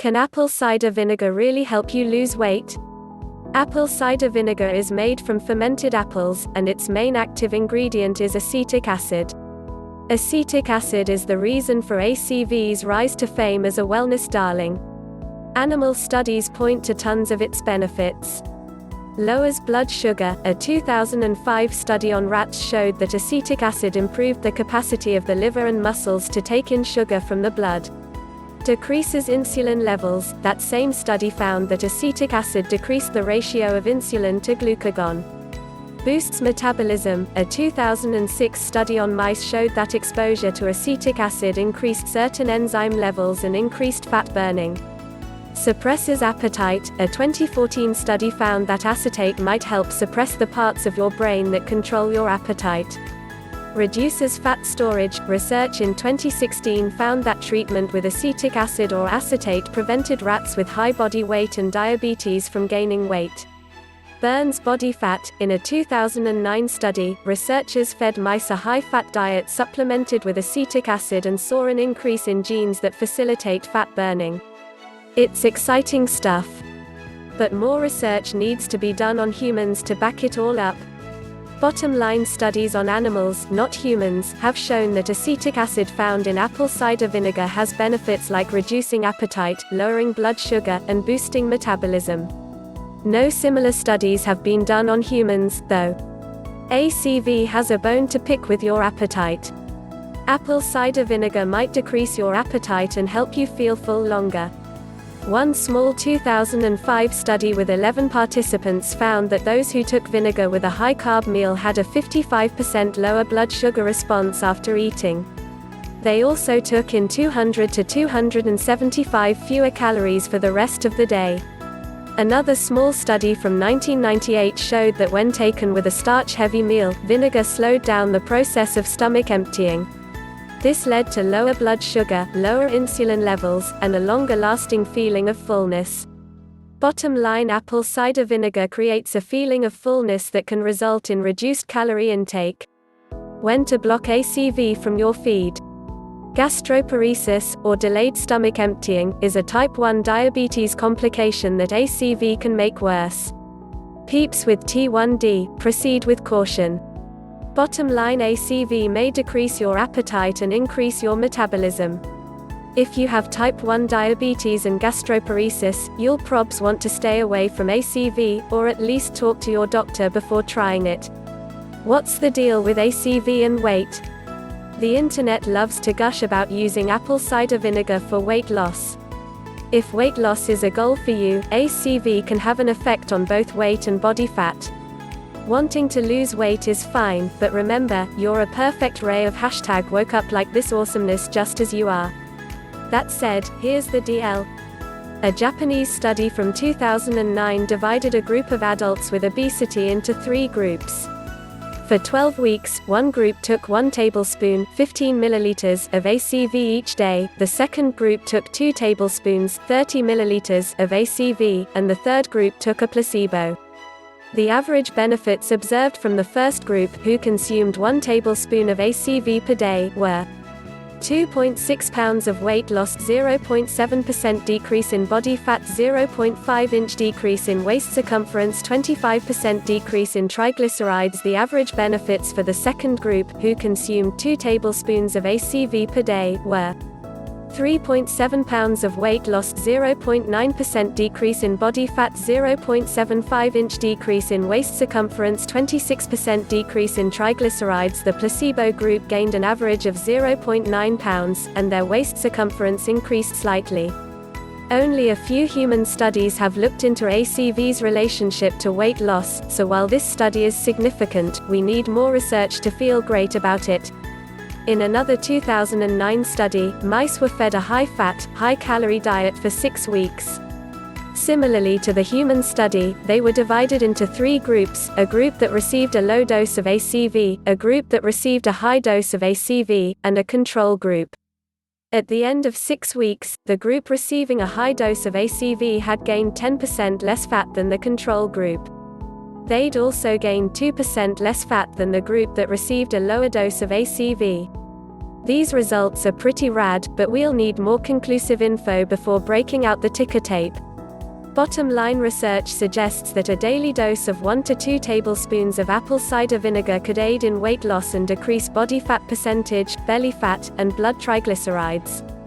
Can apple cider vinegar really help you lose weight? Apple cider vinegar is made from fermented apples, and its main active ingredient is acetic acid. Acetic acid is the reason for ACV's rise to fame as a wellness darling. Animal studies point to tons of its benefits. Lowers blood sugar. A 2005 study on rats showed that acetic acid improved the capacity of the liver and muscles to take in sugar from the blood. Decreases insulin levels. That same study found that acetic acid decreased the ratio of insulin to glucagon. Boosts metabolism. A 2006 study on mice showed that exposure to acetic acid increased certain enzyme levels and increased fat burning. Suppresses appetite. A 2014 study found that acetate might help suppress the parts of your brain that control your appetite. Reduces fat storage. Research in 2016 found that treatment with acetic acid or acetate prevented rats with high body weight and diabetes from gaining weight. Burns body fat. In a 2009 study, researchers fed mice a high-fat diet supplemented with acetic acid and saw an increase in genes that facilitate fat burning. It's exciting stuff. But more research needs to be done on humans to back it all up. Bottom line, studies on animals, not humans, have shown that acetic acid found in apple cider vinegar has benefits like reducing appetite, lowering blood sugar, and boosting metabolism. No similar studies have been done on humans, though. ACV has a bone to pick with your appetite. Apple cider vinegar might decrease your appetite and help you feel full longer. One small 2005 study with 11 participants found that those who took vinegar with a high-carb meal had a 55% lower blood sugar response after eating. They also took in 200 to 275 fewer calories for the rest of the day. Another small study from 1998 showed that when taken with a starch-heavy meal, vinegar slowed down the process of stomach emptying. This led to lower blood sugar, lower insulin levels, and a longer-lasting feeling of fullness. Bottom line, apple cider vinegar creates a feeling of fullness that can result in reduced calorie intake. When to block ACV from your feed. Gastroparesis, or delayed stomach emptying, is a type 1 diabetes complication that ACV can make worse. Peeps with T1D, proceed with caution. Bottom line, ACV may decrease your appetite and increase your metabolism. If you have type 1 diabetes and gastroparesis, you'll probs want to stay away from ACV, or at least talk to your doctor before trying it. What's the deal with ACV and weight? The internet loves to gush about using apple cider vinegar for weight loss. If weight loss is a goal for you, ACV can have an effect on both weight and body fat. Wanting to lose weight is fine, but remember, you're a perfect ray of #woke up like this awesomeness just as you are. That said, here's the DL. A Japanese study from 2009 divided a group of adults with obesity into 3 groups. For 12 weeks, one group took 1 tablespoon, 15 milliliters, of ACV each day, the second group took 2 tablespoons, 30 milliliters, of ACV, and the third group took a placebo. The average benefits observed from the first group, who consumed 1 tablespoon of ACV per day, were 2.6 pounds of weight loss, 0.7% decrease in body fat, 0.5-inch decrease in waist circumference, 25% decrease in triglycerides. The average benefits for the second group, who consumed 2 tablespoons of ACV per day, were 3.7 pounds of weight loss, 0.9% decrease in body fat, 0.75-inch decrease in waist circumference, 26% decrease in triglycerides. The placebo group gained an average of 0.9 pounds, and their waist circumference increased slightly. Only a few human studies have looked into ACV's relationship to weight loss, so while this study is significant, we need more research to feel great about it. In another 2009 study, mice were fed a high-fat, high-calorie diet for 6 weeks. Similarly to the human study, they were divided into 3 groups, a group that received a low dose of ACV, a group that received a high dose of ACV, and a control group. At the end of 6 weeks, the group receiving a high dose of ACV had gained 10% less fat than the control group. They'd also gained 2% less fat than the group that received a lower dose of ACV. These results are pretty rad, but we'll need more conclusive info before breaking out the ticker tape. Bottom line, research suggests that a daily dose of 1 to 2 tablespoons of apple cider vinegar could aid in weight loss and decrease body fat percentage, belly fat, and blood triglycerides.